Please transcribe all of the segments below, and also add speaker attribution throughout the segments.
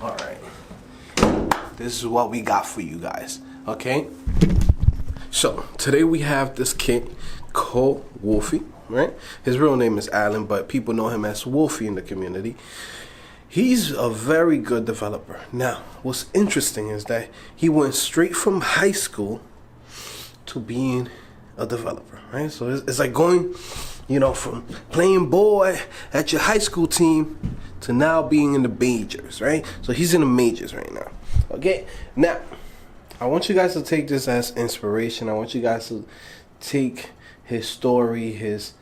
Speaker 1: All right. This is what we got for you guys. Okay. So today we have this kid called Wolfie, right? His real name is Alan, but people know him as Wolfie in the community. He's a very good developer. Now, what's interesting is that he went straight from high school to being a developer, right? So it's like going, from playing boy at your high school team to now being in the majors, right? So he's in the majors right now. Okay, now I want you guys to take this as inspiration. I want you guys to take his story, his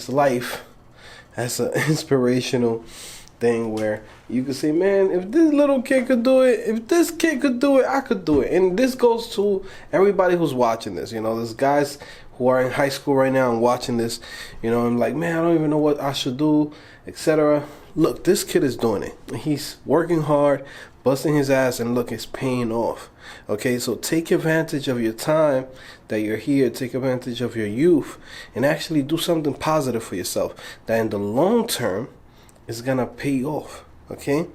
Speaker 1: life as an inspirational thing where you could say, man, if this little kid could do it, if this kid could do it, I could do it. And this goes to everybody who's watching this. There's guys who are in high school right now and watching this, and like, man, I don't even know what I should do, etc. Look, this kid is doing it. He's working hard, busting his ass, and look, it's paying off. Okay, so take advantage of your time that you're here. Take advantage of your youth and actually do something positive for yourself that in the long term is gonna pay off. Okay,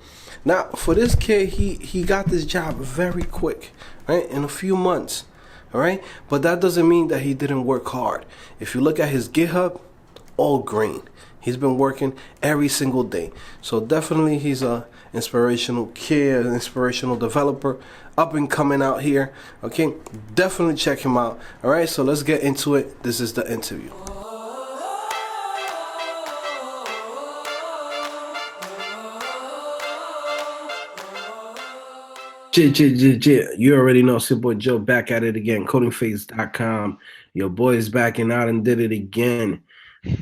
Speaker 1: now for this kid, he got this job very quick, right, in a few months. All right, but that doesn't mean that he didn't work hard. If you look at his GitHub, all green. He's been working every single day. So definitely he's a inspirational kid, an inspirational developer, up and coming out here. Okay, definitely check him out. All right, so let's get into it. This is the interview. You already know, it's your boy Joe back at it again, CodingPhase.com. Your boy is backing out and did it again.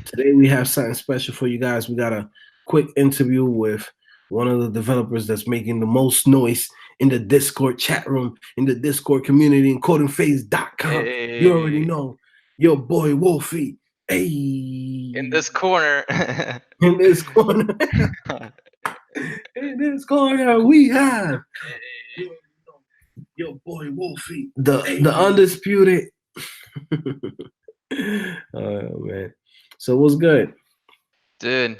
Speaker 1: Today we have something special for you guys. We got a quick interview with one of the developers that's making the most noise in the Discord chat room, in the Discord community, in CodingPhase.com.
Speaker 2: Hey.
Speaker 1: You already know, your boy Wolfie. Hey,
Speaker 2: In this corner.
Speaker 1: in this corner, in this corner, we have your boy Wolfie, the undisputed. Oh man. So what's good?
Speaker 2: Dude,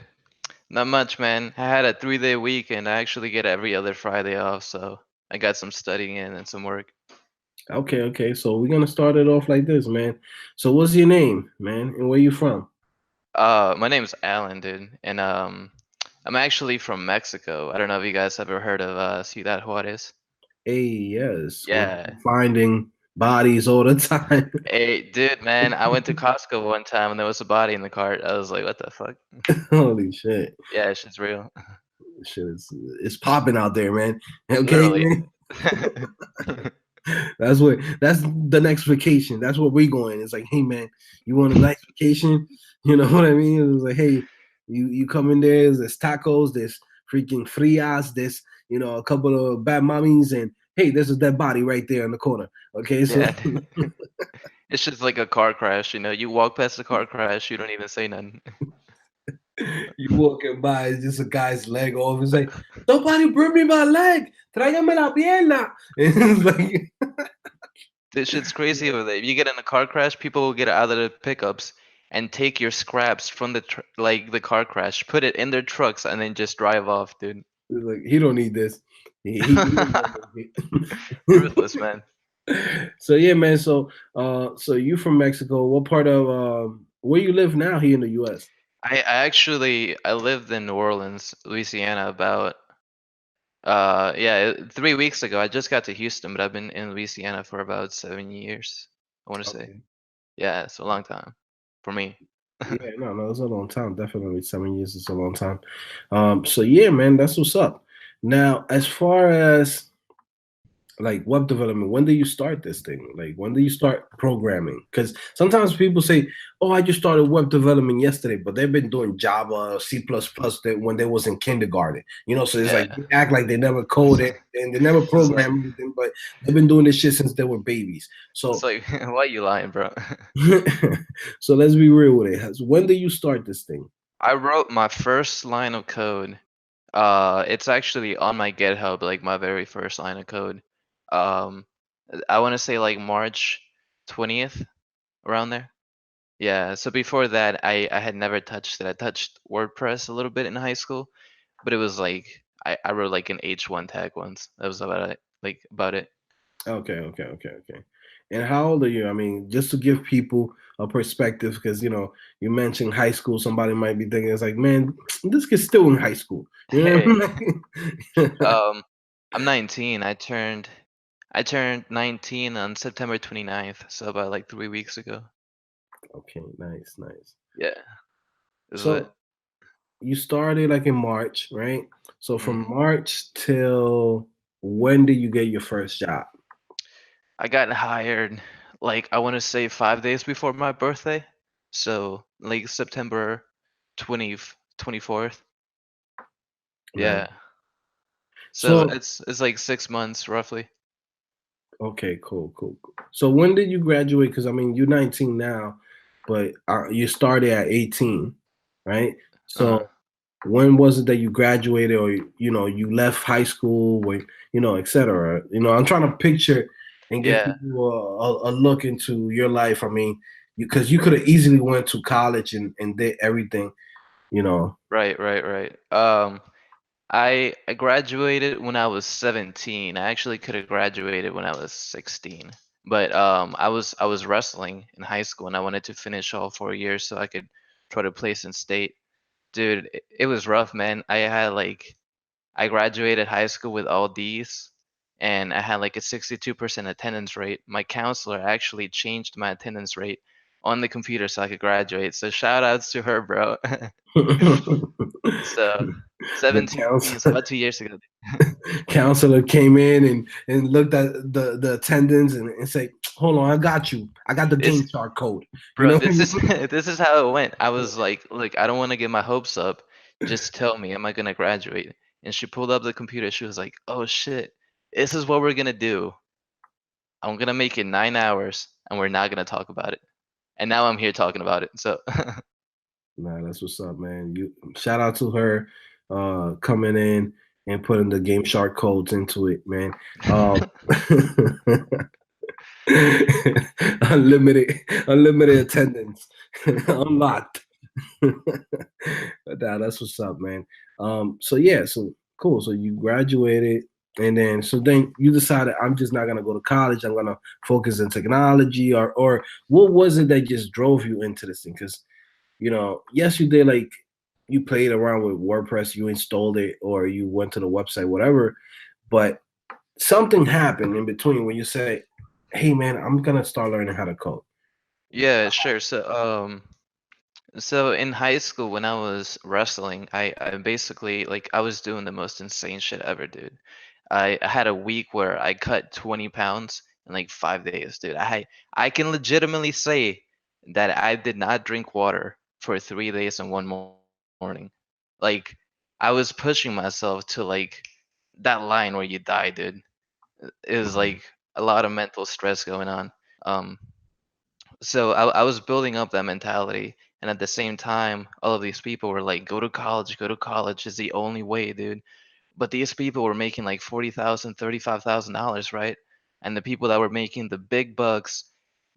Speaker 2: not much, man. I had a 3-day week and I actually get every other Friday off, so I got some studying in and some work.
Speaker 1: Okay. So we're gonna start it off like this, man. So what's your name, man, and where you from?
Speaker 2: My name's Alan, dude, and I'm actually from Mexico. I don't know if you guys ever heard of Ciudad Juarez.
Speaker 1: Hey, yes, we're
Speaker 2: Yeah.
Speaker 1: finding bodies all the time.
Speaker 2: Hey, dude, man, I went to Costco one time and there was a body in the cart. I was like, what the fuck?
Speaker 1: Holy shit.
Speaker 2: Yeah, shit's real.
Speaker 1: Shit is it's popping out there, man. Okay,
Speaker 2: Literally.
Speaker 1: man. That's the next vacation. That's where we're going. It's like, hey man, you want a nice vacation? You know what I mean? It was like, hey, you come in there's tacos, there's freaking frias, there's a couple of bad mommies, and hey, there's a dead body right there in the corner. Okay, so
Speaker 2: Yeah. It's just like a car crash, you walk past the car crash, you don't even say nothing.
Speaker 1: you walking by, it's just a guy's leg off. It's like, somebody bring me my leg. Tráigame la pierna. And it's like,
Speaker 2: This shit's crazy over there. If you get in a car crash, people will get out of the pickups and take your scraps from the car crash, put it in their trucks, and then just drive off, dude.
Speaker 1: it's like he don't need this. He
Speaker 2: Ruthless, man.
Speaker 1: So yeah, man. So you from Mexico? What part of where you live now here in the U.S.?
Speaker 2: I lived in New Orleans, Louisiana, about 3 weeks ago. I just got to Houston, but I've been in Louisiana for about 7 years, I want to say.
Speaker 1: Okay.
Speaker 2: Yeah, it's a long time for me.
Speaker 1: Yeah, no, it's a long time. Definitely 7 years is a long time. So yeah, man, that's what's up. Now, as far as like web development, when do you start this thing? Like when do you start programming? Because sometimes people say, oh, I just started web development yesterday, but they've been doing Java, C++ when they was in kindergarten. So it's like
Speaker 2: Yeah.
Speaker 1: they act like they never coded and they never
Speaker 2: It's like
Speaker 1: programmed anything, but they've been doing this shit since they were babies.
Speaker 2: it's
Speaker 1: So
Speaker 2: like why you lying, bro?
Speaker 1: so let's be real with it. When do you start this thing?
Speaker 2: I wrote my first line of code. It's actually on my GitHub, like my very first line of code. Um, I want to say like March 20th, around there. Yeah. So before that, I had never touched it. I touched WordPress a little bit in high school, but it was like I wrote like an H1 tag once. That was about it. Like about it.
Speaker 1: Okay. And how old are you? I mean, just to give people a perspective, because you mentioned high school. Somebody might be thinking it's like, man, this kid's still in high school. You know
Speaker 2: Hey,
Speaker 1: what I mean?
Speaker 2: I'm 19. I turned 19 on September 29th, so about like 3 weeks ago.
Speaker 1: Okay, nice.
Speaker 2: Yeah, this is it.
Speaker 1: So you started like in March, right? So from
Speaker 2: Mhm.
Speaker 1: March till when did you get your first job?
Speaker 2: I got hired like I want to say 5 days before my birthday, so like September 20th, 24th.
Speaker 1: Nice.
Speaker 2: Yeah, so
Speaker 1: So
Speaker 2: it's like 6 months roughly.
Speaker 1: okay, cool. So when did you graduate? Because I mean, you're 19 now, but you started at 18, right?
Speaker 2: Uh,
Speaker 1: So when was it that you graduated, or you left high school, or etc. I'm trying to picture and give
Speaker 2: yeah,
Speaker 1: people a look into your life. I mean, because you could have easily went to college and did everything, you know.
Speaker 2: right. I graduated when I was 17. I actually could have graduated when I was 16. But I was wrestling in high school and I wanted to finish all 4 years so I could try to place in state. Dude, it was rough, man. I graduated high school with all D's and I had like a 62% attendance rate. My counselor actually changed my attendance rate on the computer so I could graduate. So shout outs to her, bro. So
Speaker 1: The
Speaker 2: 17, it's
Speaker 1: counsel
Speaker 2: about 2 years ago.
Speaker 1: counselor came in and looked at the attendance and said, "Hold on, I got you. I got the
Speaker 2: This
Speaker 1: game chart code." You
Speaker 2: bro,
Speaker 1: know.
Speaker 2: this is this is how it went. I was like, look, I don't want to get my hopes up. Just tell me, am I gonna graduate? And she pulled up the computer. She was like, oh shit, this is what we're gonna do. I'm gonna make it 9 hours, and we're not gonna talk about it. And now I'm here talking about it. So
Speaker 1: Nah, that's what's up, man. You shout out to her coming in and putting the game shark codes into it, man. Um, unlimited attendance, unlocked. Nah, that's what's up, man. So yeah, so cool. So you graduated, and then you decided I'm just not gonna go to college. I'm gonna focus on technology, or what was it that just drove you into this thing? Because yes, you did like you played around with WordPress, you installed it, or you went to the website, whatever. But something happened in between when you say, "Hey, man, I'm gonna start learning how to code."
Speaker 2: yeah, sure. So in high school when I was wrestling, I basically like I was doing the most insane shit ever, dude. I had a week where I cut 20 pounds in like 5 days, dude. I can legitimately say that I did not drink water for 3 days and one morning. Like I was pushing myself to like that line where you die, dude. It was
Speaker 1: Mhm.
Speaker 2: like a lot of mental stress going on. Um, so I was building up that mentality, and at the same time all of these people were like, go to college is the only way, dude. But these people were making like 40,000, $35,000, right? And the people that were making the big bucks,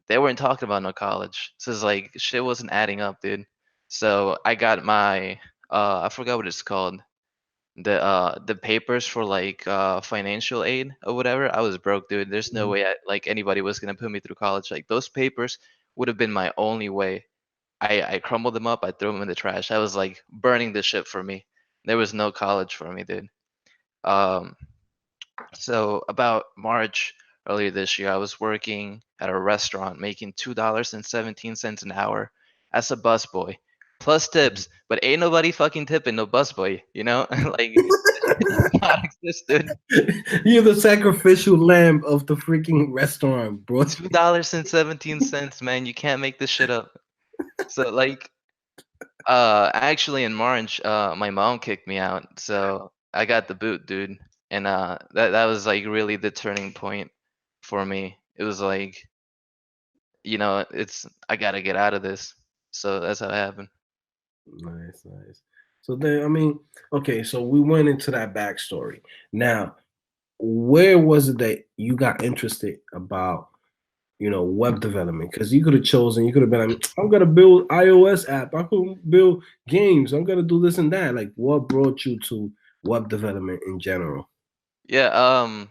Speaker 2: they weren't talking about no college. So it's like shit wasn't adding up, dude. So I got my I forgot what it's called, the papers for like financial aid or whatever. I was broke, dude. There's no way like anybody was gonna put me through college. Like those papers would have been my only way. I crumbled them up, I threw them in the trash. I was like burning the ship for me. There was no college for me, dude. um so about March earlier this year, I was working at a restaurant making $2.17 an hour as a busboy, plus tips. But ain't nobody fucking tipping no busboy, you know? Like this shit does not exist, dude.
Speaker 1: You're the sacrificial lamb of the freaking restaurant, bro.
Speaker 2: $2.17, man. You can't make this shit up. So like actually in March, my mom kicked me out, so I got the boot, dude. And that was like really the turning point for me. It was like, it's I gotta get out of this. So that's how it happened.
Speaker 1: Nice. So then, I mean, okay, so we went into that backstory. Now, where was it that you got interested about, web development? Because you could have chosen, you could have been like, I'm gonna build iOS app, I could build games, I'm gonna do this and that. Like, what brought you to web development in general?
Speaker 2: Yeah,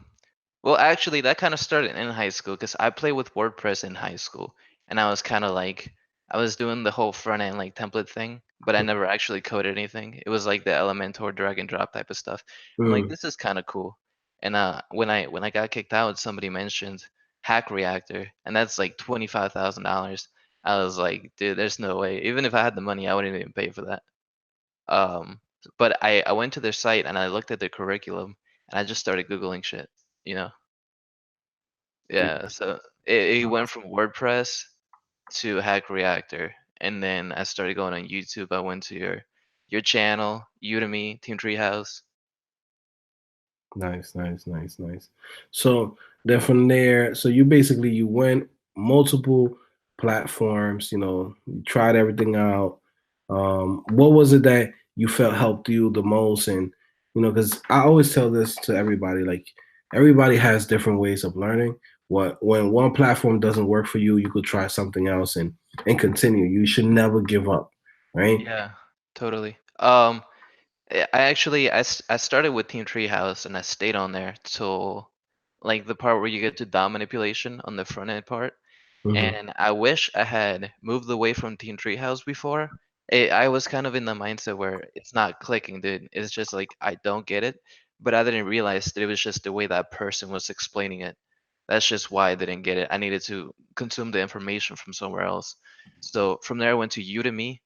Speaker 2: well, actually, that kind of started in high school because I played with WordPress in high school, and I was kind of like, I was doing the whole front end like template thing, but I never actually coded anything. It was like the Elementor drag and drop type of stuff. I'm like,
Speaker 1: Mm,
Speaker 2: this is kind of cool. And when I got kicked out, somebody mentioned Hack Reactor, and that's like $25,000. I was like, dude, there's no way. Even if I had the money, I wouldn't even pay for that. Um, but I went to their site and I looked at their curriculum and I just started Googling shit, you know? Yeah, so it went from WordPress to Hack Reactor, and then I started going on YouTube. I went to your channel, Udemy, Team Treehouse.
Speaker 1: nice, nice, nice, nice. So then from there, so you went multiple platforms, you tried everything out. What was it that you felt helped you the most? And because I always tell this to everybody, like everybody has different ways of learning. When one platform doesn't work for you, you could try something else and continue. You should never give up, right?
Speaker 2: Yeah, totally. I actually I started with Team Treehouse and I stayed on there till like the part where you get to DOM manipulation on the front end part.
Speaker 1: Hmm.
Speaker 2: And I wish I had moved away from Team Treehouse before. I was kind of in the mindset where it's not clicking, dude. It's just like I don't get it. But I didn't realize that it was just the way that person was explaining it. That's just why I didn't get it. I needed to consume the information from somewhere else. So from there, I went to Udemy.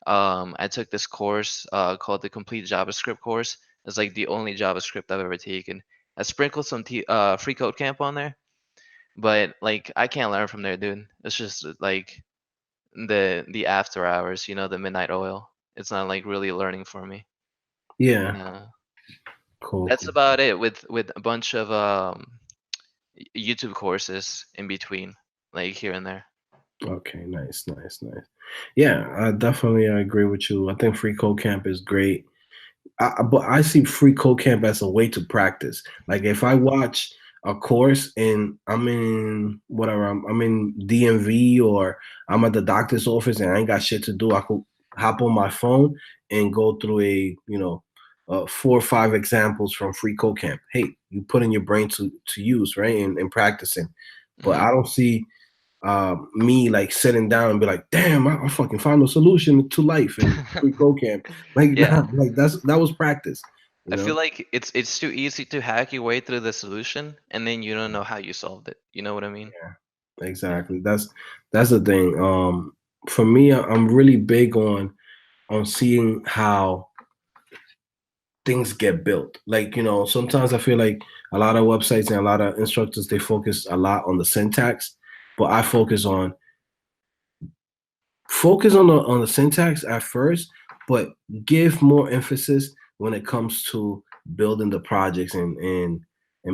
Speaker 2: I took this course called the Complete JavaScript course. It's like the only JavaScript I've ever taken. I sprinkled some free code camp on there, but like I can't learn from there, dude. It's just like the after hours, the midnight oil. It's not like really learning for me.
Speaker 1: Yeah,
Speaker 2: And
Speaker 1: cool,
Speaker 2: that's
Speaker 1: cool.
Speaker 2: about it with a bunch of YouTube courses in between, like here and there.
Speaker 1: Okay, nice, nice, nice. Yeah, I definitely agree with you. I think free code camp is great. But I see free code camp as a way to practice. Like if I watch a course and I'm in whatever, I'm in DMV or I'm at the doctor's office and I ain't got shit to do, I could hop on my phone and go through four or five examples from free code camp. Hey, you put in your brain to use, right, and practicing. But
Speaker 2: Hmm.
Speaker 1: I don't see me like sitting down and be like, damn, I fucking found a solution to life in free code camp. Like,
Speaker 2: Yeah,
Speaker 1: nah, like that was practice, you
Speaker 2: I feel
Speaker 1: know?
Speaker 2: like it's too easy to hack your way through the solution, and then you don't know how you solved it. You know what I mean? Yeah.
Speaker 1: Exactly. That's the thing. For me, I'm really big on seeing how things get built. Like, sometimes I feel like a lot of websites and a lot of instructors they focus a lot on the syntax, but I focus on the syntax at first, but give more emphasis when it comes to building the projects and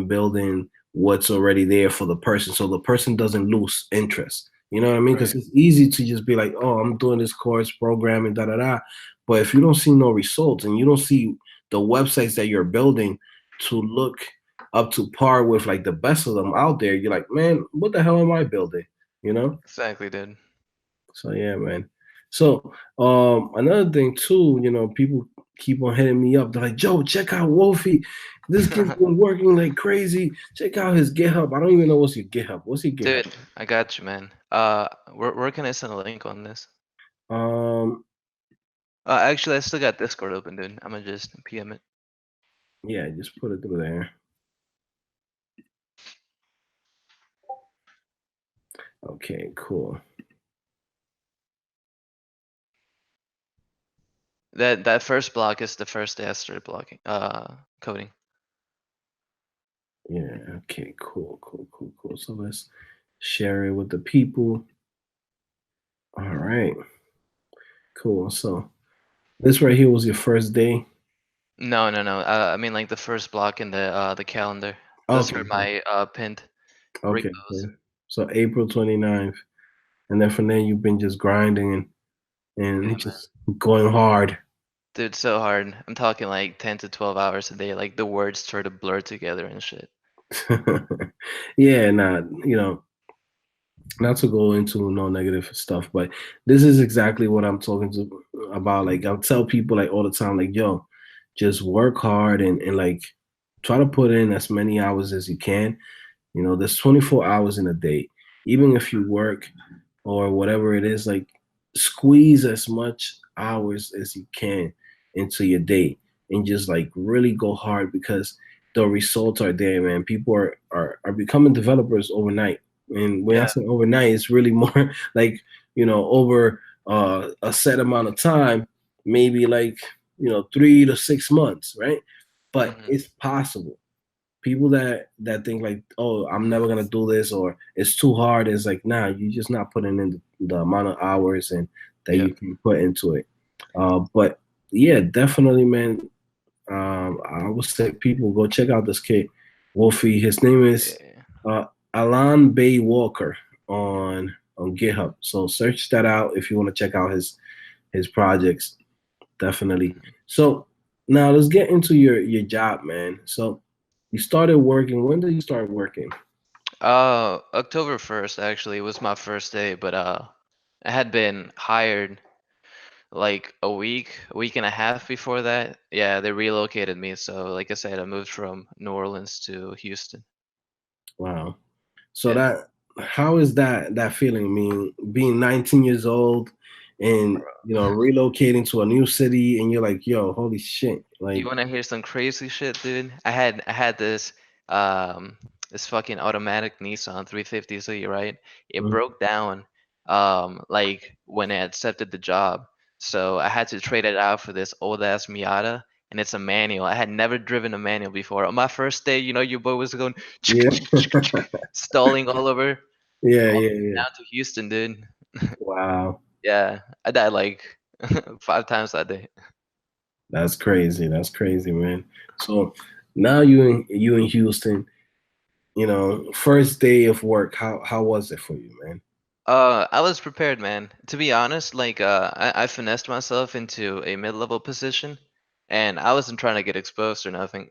Speaker 1: building what's already there for the person, so the person doesn't lose interest. You know what I mean? Because
Speaker 2: Right.
Speaker 1: it's easy to just be like, "Oh, I'm doing this course programming, da da da," but if you don't see no results and you don't see the websites that you're building to look up to par with like the best of them out there, you're like, "Man, what the hell am I building?" You know?
Speaker 2: Exactly, dude.
Speaker 1: So yeah, man. So another thing too, people keep on hitting me up. They're like, Joe, check out Wolfie. This kid's been working like crazy. Check out his GitHub. I don't even know what's your GitHub. What's your GitHub?
Speaker 2: Dude, I got you, man. Where can I send a link on this?
Speaker 1: Um,
Speaker 2: Actually, I still got Discord open, dude. I'm gonna just PM it.
Speaker 1: yeah, just put it through there. Okay, cool.
Speaker 2: That first block is the first day I started blocking, coding.
Speaker 1: Yeah, okay, cool, cool, cool, cool. So let's share it with the people. All right, cool. So this right here was your first day.
Speaker 2: No, no, no. I mean like the first block in the calendar. Those
Speaker 1: Okay,
Speaker 2: are my pinned
Speaker 1: okay.
Speaker 2: repos.
Speaker 1: So April 29th. And then from there you've been just grinding and
Speaker 2: Yeah, man.
Speaker 1: just going hard.
Speaker 2: Dude, so hard. I'm talking like 10 to 12 hours a day. Like the words start to blur together and shit.
Speaker 1: Yeah, nah, not to go into no negative stuff, but this is exactly what I'm talking to about. Like I'll tell people like all the time, like, yo, just work hard and like try to put in as many hours as you can. You know, there's 24 hours in a day. Even if you work or whatever it is, like squeeze as much hours as you can into your day and just like really go hard because the results are there, man. People are becoming developers overnight. And when I
Speaker 2: Yeah.
Speaker 1: say overnight, it's really more like, over a set amount of time, maybe like, 3 to 6 months, right? But
Speaker 2: Hmm.
Speaker 1: it's possible. People that think like, oh, I'm never gonna do this or it's too hard, is like, nah, you're just not putting in the amount of hours and that
Speaker 2: Yeah.
Speaker 1: you can put into it. But yeah, definitely, man. I would say people go check out this kid, Wolfie. His name is
Speaker 2: Yeah.
Speaker 1: uh, Alan Bay Walker on GitHub. So search that out if you want to check out his projects. Definitely.
Speaker 2: Mhm.
Speaker 1: So now let's get into your job, man. So you started working. When did you start working?
Speaker 2: October 1st actually was my first day, but I had been hired like a week and a half before that. Yeah, they relocated me. So like I said, I moved from New Orleans to Houston.
Speaker 1: Wow. So
Speaker 2: Yeah.
Speaker 1: that how is that feeling? I mean, being 19 years old and relocating to a new city and you're like, yo, holy shit.
Speaker 2: You
Speaker 1: Like,
Speaker 2: wanna hear some crazy shit, dude? I had this um this fucking automatic Nissan 350 Z, right? It
Speaker 1: mm,
Speaker 2: broke down like when I accepted the job. So I had to trade it out for this old ass Miata, and it's a manual. I had never driven a manual before. On my first day, your boy was going
Speaker 1: yeah.
Speaker 2: stalling all over
Speaker 1: Yeah,
Speaker 2: all
Speaker 1: yeah,
Speaker 2: the way
Speaker 1: yeah.
Speaker 2: down to Houston, dude.
Speaker 1: Wow.
Speaker 2: Yeah, I died like 5 times that day.
Speaker 1: That's crazy. That's crazy, man. So now you in Houston, first day of work, how was it for you, man?
Speaker 2: I was prepared, man. To be honest, like I finessed myself into a mid-level position, and I wasn't trying to get exposed or nothing.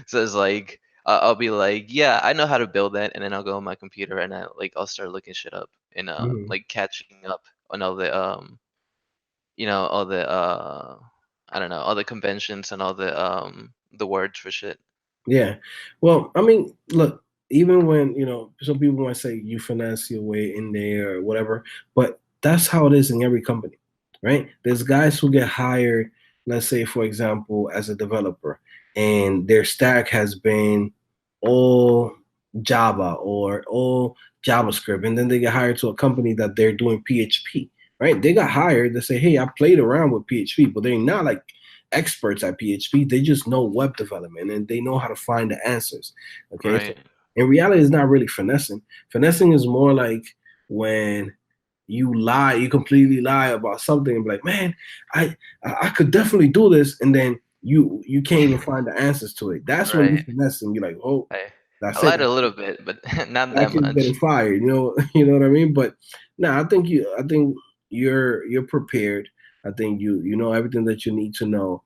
Speaker 2: So it's like I'll be like, yeah, I know how to build that, and then I'll go on my computer and I'll start looking shit up and
Speaker 1: Mhm.
Speaker 2: like catching up on all the all the I don't know, all the conventions and all the words for shit.
Speaker 1: Yeah. Well, I mean, look, even when, some people might say you finesse your way in there or whatever, but that's how it is in every company, right? There's guys who get hired, let's say, for example, as a developer, and their stack has been all Java or all JavaScript, and then they get hired to a company that they're doing PHP, right? They got hired to say, hey, I played around with PHP, but they're not like experts at PHP. They just know web development and they know how to find the answers. Okay. So
Speaker 2: Right.
Speaker 1: in reality, it's not really finessing. Finessing is more like when you lie, you completely lie about something and be like, man, I I could definitely do this, and then you can't even find the answers to it. That's when you
Speaker 2: Right.
Speaker 1: finesse and you're like, oh,
Speaker 2: I
Speaker 1: that's it.
Speaker 2: lied a little bit, but not
Speaker 1: That
Speaker 2: that
Speaker 1: kid's getting
Speaker 2: much.
Speaker 1: fired. You know what I mean. But no, I think you're prepared. I think you know everything that you need to know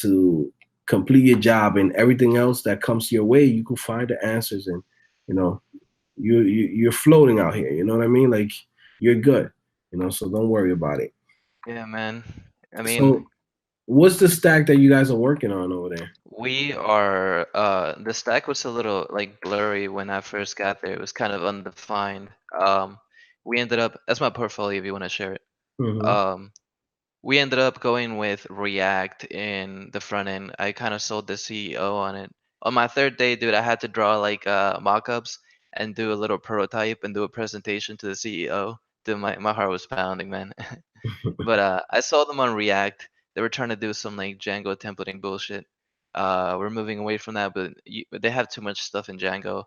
Speaker 1: to complete your job, and everything else that comes your way, you can find the answers, and you know you're floating out here. You know what I mean? Like you're good. So don't worry about it.
Speaker 2: Yeah, man. I mean,
Speaker 1: So what's the stack that you guys are working on over there?
Speaker 2: we are the stack was a little like blurry when I first got there. It was kind of undefined. We ended up that's my portfolio if you want to share it.
Speaker 1: Hmm.
Speaker 2: Um, we ended up going with React in the front end. I kind of sold the CEO on it. On my third day, dude, I had to draw like mock-ups and do a little prototype and do a presentation to the CEO. Dude, my heart was pounding, man. But I saw them on React. They were trying to do some like Django templating bullshit. We're moving away from that, but they have too much stuff in Django,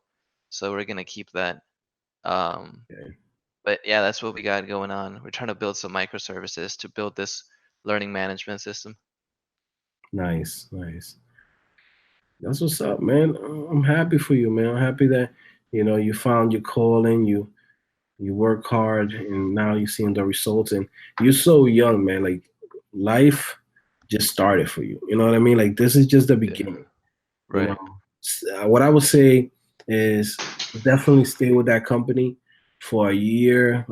Speaker 2: so we're gonna keep that. Um,
Speaker 1: Okay.
Speaker 2: but yeah, that's what we got going on. We're trying to build some microservices to build this learning management system.
Speaker 1: Nice, nice. That's what's up, man. I'm happy for you, man. I'm happy that you found your calling. You work hard, and now you're seeing the results. And you're so young, man. Like life just started for you. You know what I mean? Like this is just the
Speaker 2: Yeah,
Speaker 1: beginning. You
Speaker 2: right.
Speaker 1: know, what I would say is definitely stay with that company for a year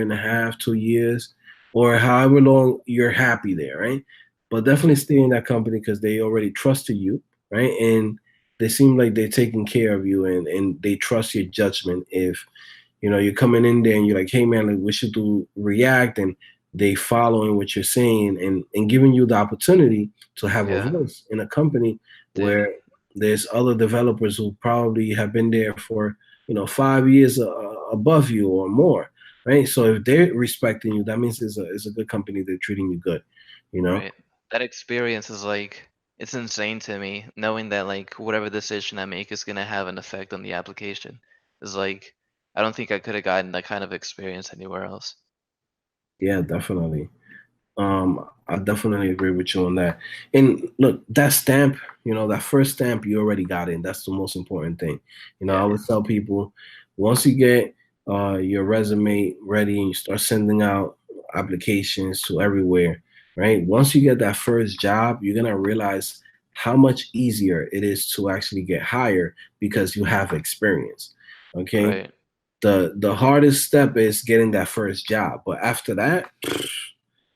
Speaker 1: and a half, 2 years, or however long you're happy there, right? But definitely stay in that company because they already trusted you, right? And they seem like they're taking care of you and they trust your judgment. If you're coming in there and you're like, hey man, like we should do React, and they following what you're saying and giving you the opportunity to have a
Speaker 2: Yeah,
Speaker 1: voice in a company
Speaker 2: dude.
Speaker 1: where there's other developers who probably have been there for 5 years above you or more, right? So if they're respecting you, that means it's a good company. They're treating you good, you know.
Speaker 2: Right. That experience is like it's insane to me, knowing that like whatever decision I make is gonna have an effect on the application. Is like I don't think I could have gotten that kind of experience anywhere else.
Speaker 1: Yeah, definitely. I definitely agree with you on that. And look, that stamp, that first stamp, you already got in. That's the most important thing. I
Speaker 2: Yeah.
Speaker 1: always tell people, once you get your resume ready and you start sending out applications to everywhere, right? Once you get that first job, you're gonna realize how much easier it is to actually get hired because you have experience. Okay.
Speaker 2: Right.
Speaker 1: The hardest step is getting that first job, but after that,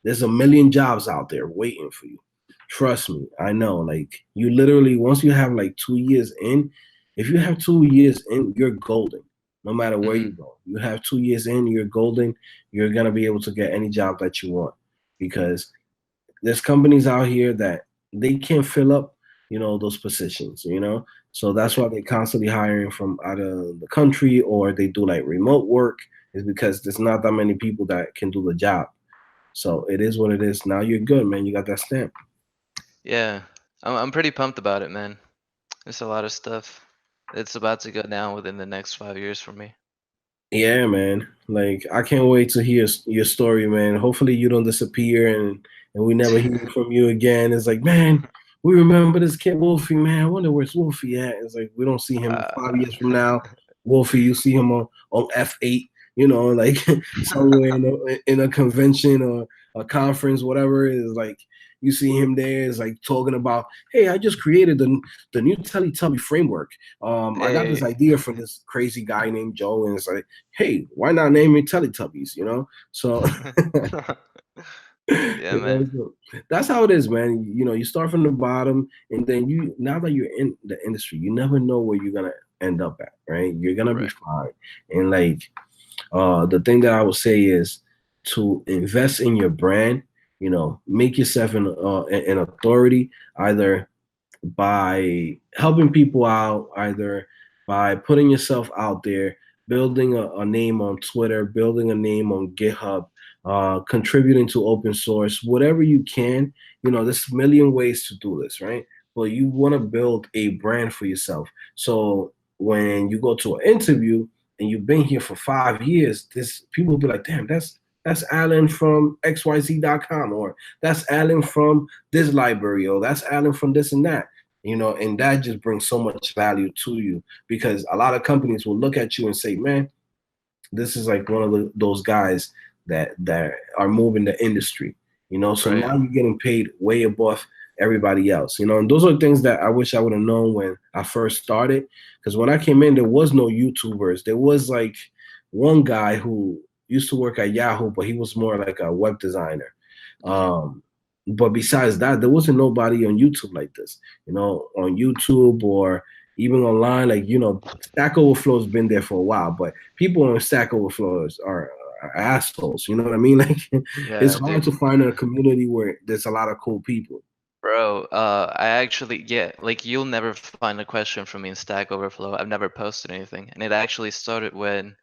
Speaker 1: there's a million jobs out there waiting for you. Trust me, I know. Like you literally, once you have like 2 years in, if you have 2 years in, you're golden. No matter where
Speaker 2: Hmm.
Speaker 1: you go, you have 2 years in, you're golden. You're gonna be able to get any job that you want because there's companies out here that they can't fill up, those positions. So that's
Speaker 2: Right.
Speaker 1: why they're constantly hiring from out of the country or they do like remote work, is because there's not that many people that can do the job. So it is what it is. Now you're good, man. You got that stamp.
Speaker 2: Yeah. I'm pretty pumped about it, man. There's a lot of stuff that's about to go down within the next 5 years for me.
Speaker 1: Yeah, man. Like I can't wait to hear your story, man. Hopefully you don't disappear and we never hear from you again. It's like, man, we remember this kid Wolfie, man. I wonder where's Wolfie at. It's like we don't see him 5 years from now. Wolfie, you see him on F8, like somewhere in a convention or a conference, whatever it is. Like you see him there, is like talking about, hey, I just created the new Teletubby framework. I got this
Speaker 2: Hey.
Speaker 1: idea from this crazy guy named Joe, and it's like, hey, why not name it Teletubbies? So
Speaker 2: Yeah, man.
Speaker 1: so that's how it is, man. You start from the bottom, and then now that you're in the industry, you never know where you're gonna end up at, right? You're gonna be
Speaker 2: Right.
Speaker 1: fine. And like the thing that I would say is to invest in your brand. Make yourself an authority, either by helping people out, either by putting yourself out there, building a name on Twitter, building a name on GitHub, contributing to open source, whatever you can. There's a million ways to do this, right? But you want to build a brand for yourself. So when you go to an interview and you've been here for 5 years, this people will be like, damn, that's Alan from XYZ.com, or that's Alan from this library, or that's Alan from this and that. And that just brings so much value to you because a lot of companies will look at you and say, man, this is like one of those guys that are moving the industry. So
Speaker 2: Right.
Speaker 1: now you're getting paid way above everybody else. And those are things that I wish I would have known when I first started, because when I came in, there was no YouTubers. There was like one guy who used to work at Yahoo, but he was more like a web designer.
Speaker 2: Hmm.
Speaker 1: But besides that, there wasn't nobody on YouTube like this, on YouTube or even online. Like, Stack Overflow's been there for a while, but people on Stack Overflow are assholes. You know what I mean? Like, it's
Speaker 2: Yeah,
Speaker 1: hard to
Speaker 2: dude.
Speaker 1: find a community where there's a lot of cool people.
Speaker 2: Bro, I actually, yeah, like you'll never find a question from me in Stack Overflow. I've never posted anything. And it actually started when,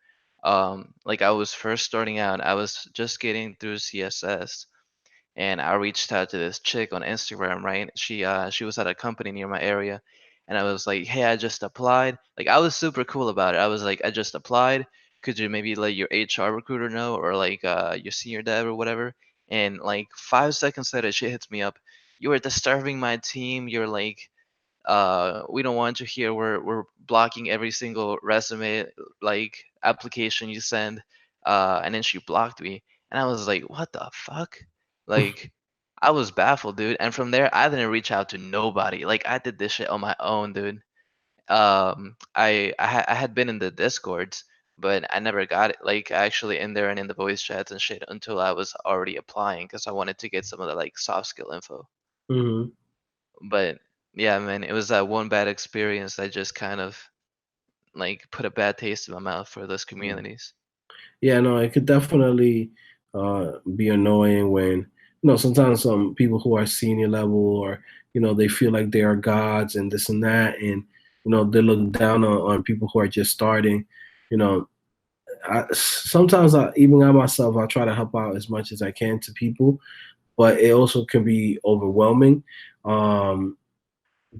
Speaker 2: like I was first starting out. I was just getting through CSS and I reached out to this chick on Instagram, right? She was at a company near my area, and I was like, "Hey, I just applied." Like I was super cool about it. I was like, "I just applied. Could you maybe let your HR recruiter know, or like your senior dev or whatever?" And like 5 seconds later, she hits me up. "You are disturbing my team. You're like we don't want you here. We're blocking every single resume like application you send." And then she blocked me, and I was like, what the fuck? Like, I was baffled, dude. And from there, I didn't reach out to nobody. Like, I did this shit on my own, dude. I had been in the discords, but I never got it like actually in there and in the voice chats and shit until I was already applying because I wanted to get some of the like soft skill info.
Speaker 1: Hmm.
Speaker 2: But yeah, man, it was that one bad experience that just kind of like put a bad taste in my mouth for those communities.
Speaker 1: Yeah, no, it could definitely be annoying when, sometimes some people who are senior level, or, they feel like they are gods and this and that. And, they look down on people who are just starting. You know, sometimes even I myself, I try to help out as much as I can to people, but it also can be overwhelming. Um,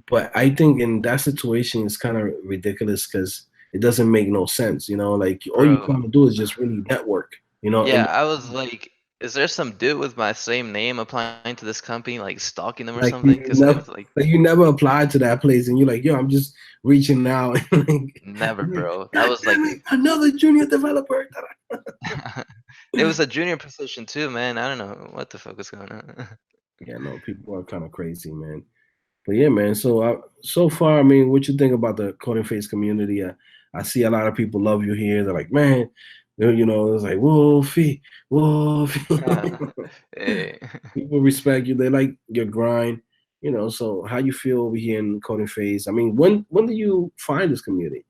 Speaker 1: but I think in that situation, it's kind of ridiculous because it doesn't make no sense. Like all you
Speaker 2: Bro,
Speaker 1: trying to do is just really network.
Speaker 2: yeah,
Speaker 1: And
Speaker 2: I was like, is there some dude with my same name applying to this company, like stalking them or
Speaker 1: like
Speaker 2: something?
Speaker 1: you
Speaker 2: Because I
Speaker 1: never,
Speaker 2: was like,
Speaker 1: like you never applied to that place, and you're like, yo, I'm just reaching out.
Speaker 2: never,
Speaker 1: Like,
Speaker 2: bro. That
Speaker 1: God
Speaker 2: was
Speaker 1: damn
Speaker 2: like,
Speaker 1: it, another junior developer.
Speaker 2: it was a junior position too, man. I don't know what the fuck was going on.
Speaker 1: Yeah, no, people are kind of crazy, man. But yeah, man. So far, I mean, what you think about the CodingPhase community? I see a lot of people love you here. They're like, man, it's like Wolfie, Wolfie.
Speaker 2: Hey.
Speaker 1: People respect you. They like your grind. So how you feel over here in CodingPhase? I mean, when did you find this community?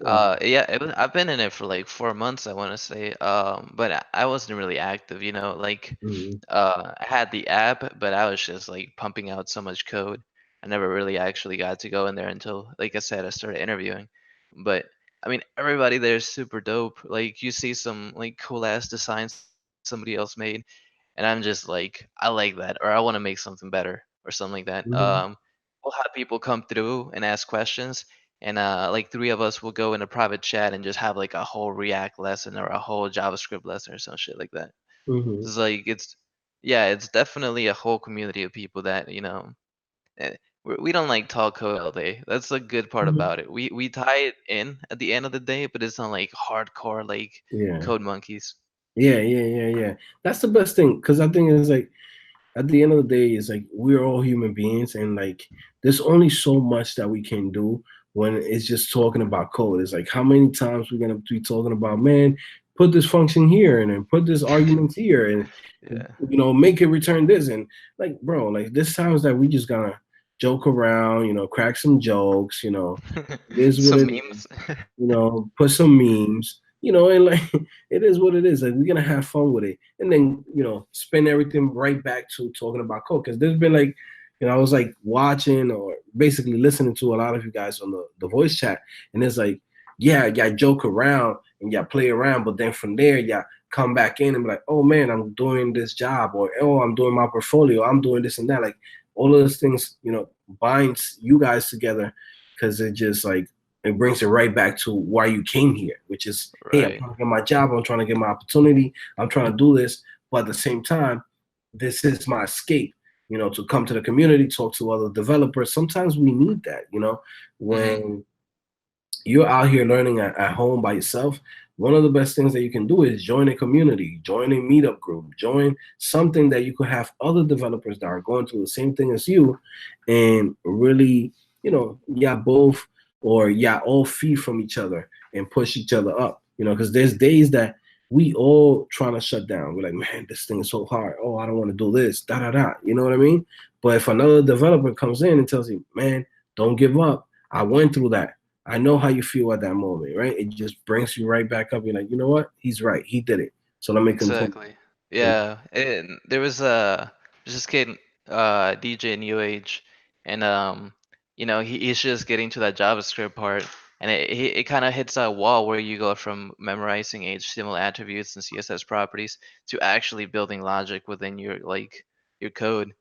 Speaker 2: Yeah, I've been in it for like 4 months, I want to say. But I wasn't really active, like,
Speaker 1: Mhm,
Speaker 2: I had the app, but I was just like pumping out so much code. I never really actually got to go in there until, like I said, I started interviewing. But I mean, everybody there is super dope. Like, you see some like cool ass designs somebody else made, and I'm just like, I like that, or I want to make something better, or something like that.
Speaker 1: mhm,
Speaker 2: We'll have people come through and ask questions, and like three of us will go in a private chat and just have like a whole React lesson or a whole JavaScript lesson or some shit like that.
Speaker 1: mhm,
Speaker 2: It's like yeah, it's definitely a whole community of people that we don't like talk code all day. That's the good part
Speaker 1: mhm.
Speaker 2: about it. We tie it in at the end of the day, but it's not like hardcore like
Speaker 1: Yeah,
Speaker 2: code monkeys.
Speaker 1: yeah, yeah, yeah, yeah. That's the best thing, because I think it's like at the end of the day, it's like we're all human beings, and like there's only so much that we can do when it's just talking about code. It's like how many times we're gonna be talking about, man, put this function here and then put this argument here and
Speaker 2: Yeah.
Speaker 1: make it return this, and like, bro, like this sounds like we just gonna joke around, crack some jokes, it is what
Speaker 2: Some
Speaker 1: it
Speaker 2: memes.
Speaker 1: is, put some memes, and like it is what it is. Like we're gonna have fun with it, and then spin everything right back to talking about code. Because there's been like, I was like watching or basically listening to a lot of you guys on the voice chat, and it's like, yeah, y'all joke around and y'all play around, but then from there, y'all come back in and be like, oh man, I'm doing this job, or oh, I'm doing my portfolio, I'm doing this and that. Like all of those things, binds you guys together because it just like it brings it right back to why you came here, which is, hey, I'm
Speaker 2: Right.
Speaker 1: trying to get my job, I'm trying to get my opportunity, I'm trying to do this, but at the same time, this is my escape. To come to the community, talk to other developers. Sometimes we need that.
Speaker 2: Mhm.
Speaker 1: When you're out here learning at home by yourself, one of the best things that you can do is join a community, join a meetup group, join something that you could have other developers that are going through the same thing as you, and really, yeah, both, or yeah, all feed from each other and push each other up. Because there's days that we all trying to shut down. We're like, man, this thing is so hard. Oh, I don't want to do this. Da da da. You know what I mean? But if another developer comes in and tells you, man, don't give up. I went through that. I know how you feel at that moment, right? It just brings you right back up. You're like, you know what? He's right. He did it. So let me continue.
Speaker 2: Exactly.
Speaker 1: And
Speaker 2: Yeah. And there was this kid DJ in UH, and he's just getting to that JavaScript part, and it kind of hits that wall where you go from memorizing HTML attributes and CSS properties to actually building logic within your code.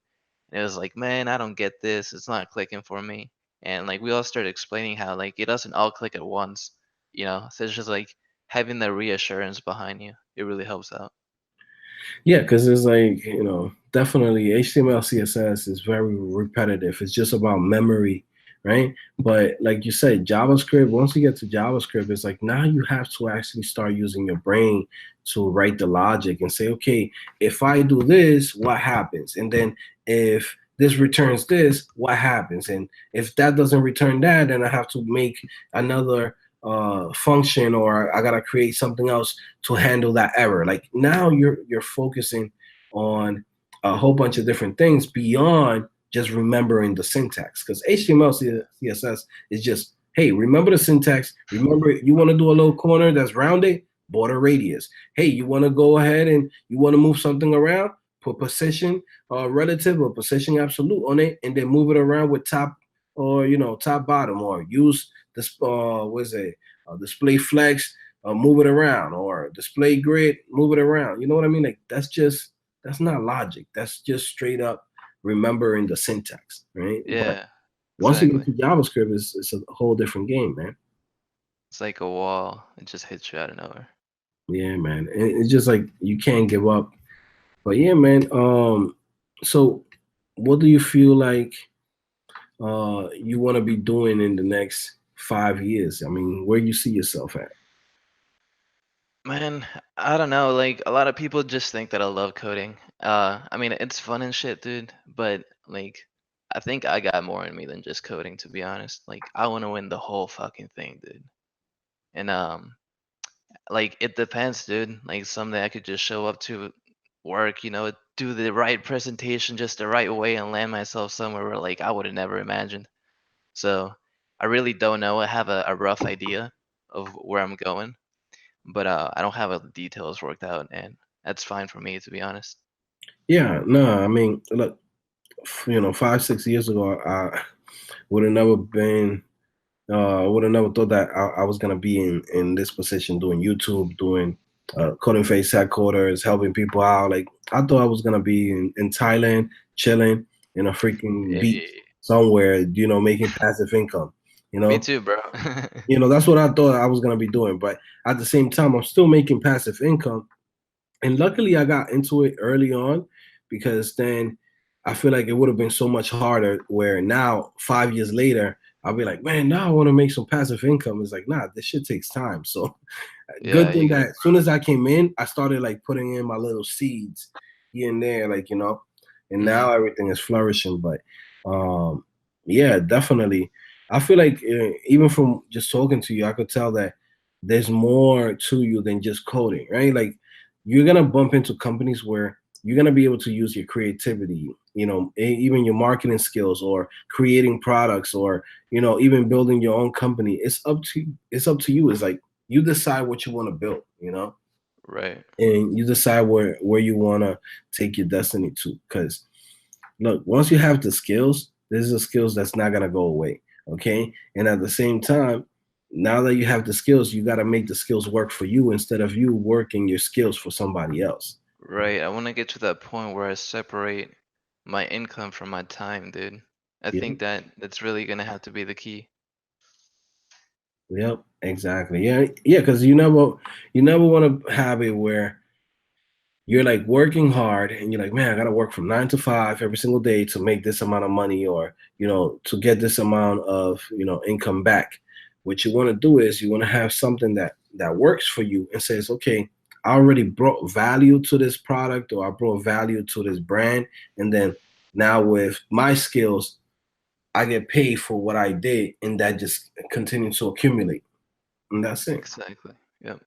Speaker 2: And it was like, man, I don't get this. It's not clicking for me. And like we all started explaining how like it doesn't all click at once, So it's just like having the reassurance behind you. It really helps out.
Speaker 1: yeah, because it's like, definitely HTML, CSS is very repetitive. It's just about memory, right? But like you said, JavaScript, once you get to JavaScript, it's like now you have to actually start using your brain to write the logic and say, okay, if I do this, what happens? And then if this returns this, what happens? And if that doesn't return that, then I have to make another function, or I gotta create something else to handle that error. Like now you're focusing on a whole bunch of different things beyond just remembering the syntax. Because HTML CSS is just, hey, remember the syntax. Remember, you want to do a little corner that's rounded, border radius. Hey, you want to go ahead and you want to move something around, put position relative or position absolute on it, and then move it around with top, or top bottom, or use this what is it, display flex, move it around, or display grid, move it around. You know what I mean? Like that's not logic. That's just straight up remembering the syntax, right? But
Speaker 2: Yeah,
Speaker 1: once you get
Speaker 2: exactly.
Speaker 1: to JavaScript, it's a whole different game, man.
Speaker 2: It's like a wall. It just hits you out of nowhere.
Speaker 1: Yeah, man. It's just like you can't give up. But yeah, man. So what do you feel like you want to be doing in the next 5 years? I mean, where you see yourself at?
Speaker 2: Man, I don't know. Like a lot of people just think that I love coding. I mean, it's fun and shit, dude. But like, I think I got more in me than just coding, to be honest. Like, I want to win the whole fucking thing, dude. And like it depends, dude. Like someday I could just show up to work, do the right presentation just the right way and land myself somewhere where like I would have never imagined. So I really don't know. I have a rough idea of where I'm going, but I don't have all the details worked out, and that's fine for me, to be honest.
Speaker 1: Yeah, no, I mean, look, 5, 6 years ago, I would have never been. I would have never thought that I was gonna be in this position, doing YouTube, doing CodingPhase headquarters, helping people out. Like I thought I was gonna be in Thailand, chilling in a freaking beach
Speaker 2: Hey,
Speaker 1: somewhere, making passive income. You
Speaker 2: me
Speaker 1: know,
Speaker 2: too, bro.
Speaker 1: that's what I thought I was gonna be doing. But at the same time, I'm still making passive income, and luckily I got into it early on, because then I feel like it would have been so much harder, where now 5 years later I'll be like, man, now I want to make some passive income. It's like, nah, this shit takes time. So
Speaker 2: Yeah,
Speaker 1: good
Speaker 2: you
Speaker 1: thing
Speaker 2: gotta
Speaker 1: that as soon as I came in, I started like putting in my little seeds here and there, like, and
Speaker 2: hmm
Speaker 1: now everything is flourishing. But yeah, definitely. I feel like even from just talking to you, I could tell that there's more to you than just coding, right? Like you're gonna bump into companies where you're gonna be able to use your creativity, even your marketing skills, or creating products, or even building your own company. It's up to you. It's like you decide what you want to build,
Speaker 2: Right.
Speaker 1: and you decide where you want to take your destiny to. Because look, once you have the skills, this is the skills that's not gonna go away. Okay, and at the same time, now that you have the skills, you got to make the skills work for you instead of you working your skills for somebody else.
Speaker 2: Right. I want to get to that point where I separate my income from my time, dude. I
Speaker 1: Yeah.
Speaker 2: think that that's really gonna have to be the key.
Speaker 1: Yep, exactly. Yeah, yeah, because you never want to have it where you're like working hard and you're like, man, I gotta work from 9 to 5 every single day to make this amount of money, or to get this amount of income back. What you want to do is you want to have something that works for you and says, okay, I already brought value to this product, or I brought value to this brand, and then now with my skills, I get paid for what I did, and that just continues to accumulate. And that's it.
Speaker 2: Exactly. Yep.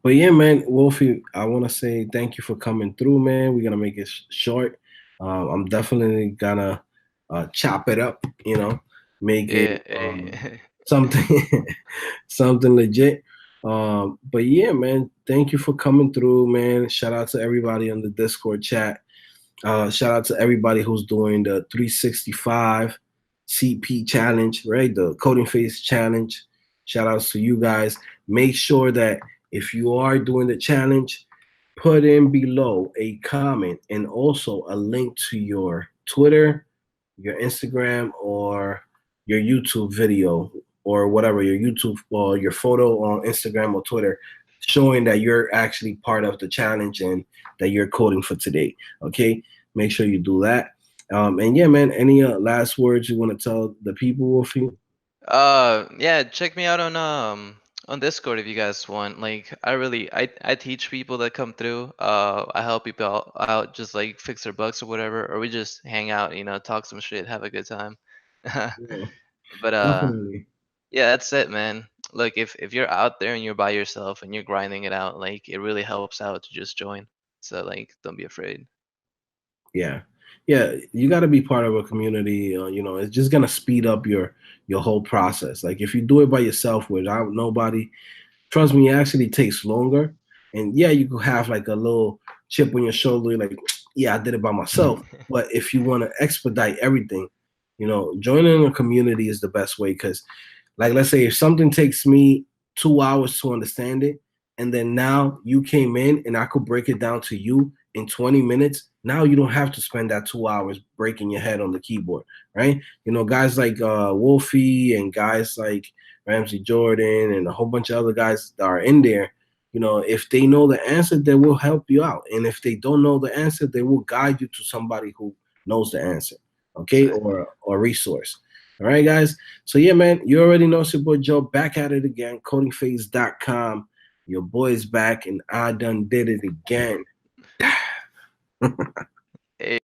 Speaker 1: But yeah, man, Wolfie, I want to say thank you for coming through, man. We're gonna make it short. I'm definitely gonna chop it up, make it
Speaker 2: Yeah. Hey.
Speaker 1: something something legit. But yeah, man, thank you for coming through, man. Shout out to everybody on the Discord chat. Shout out to everybody who's doing the 365 CP challenge, right? The coding phase challenge. Shout outs to you guys. Make sure that if you are doing the challenge, put in below a comment and also a link to your Twitter, your Instagram, or your YouTube video, or whatever, your YouTube or your photo on Instagram or Twitter, showing that you're actually part of the challenge and that you're coding for today. Okay, make sure you do that. And yeah, man, any last words you want to tell the people, Wolfie?
Speaker 2: Yeah, check me out on Discord if you guys want. Like I teach people that come through. I help people out just like fix their bugs or whatever, or we just hang out, talk some shit, have a good time.
Speaker 1: Yeah,
Speaker 2: But
Speaker 1: definitely.
Speaker 2: yeah, that's it, man. look, if you're out there and you're by yourself and you're grinding it out, like it really helps out to just join. So like, don't be afraid.
Speaker 1: Yeah, yeah, you got to be part of a community. You know, it's just gonna speed up your whole process. Like if you do it by yourself without nobody, trust me, it actually takes longer. And yeah, you could have like a little chip on your shoulder, like, yeah, I did it by myself. But if you want to expedite everything, you know, joining a community is the best way because, like, let's say if something takes me 2 hours to understand it, and then now you came in and I could break it down to you in 20 minutes. Now you don't have to spend that 2 hours breaking your head on the keyboard, right? You know, guys like Wolfie and guys like Ramsey Jordan and a whole bunch of other guys that are in there, you know, if they know the answer, they will help you out. And if they don't know the answer, they will guide you to somebody who knows the answer, okay,
Speaker 2: Exactly.
Speaker 1: or resource. All right, guys. So yeah, man, you already know it's your boy Joe back at it again. CodingPhase.com. Your boy's back, and I done did it again.
Speaker 2: Hey,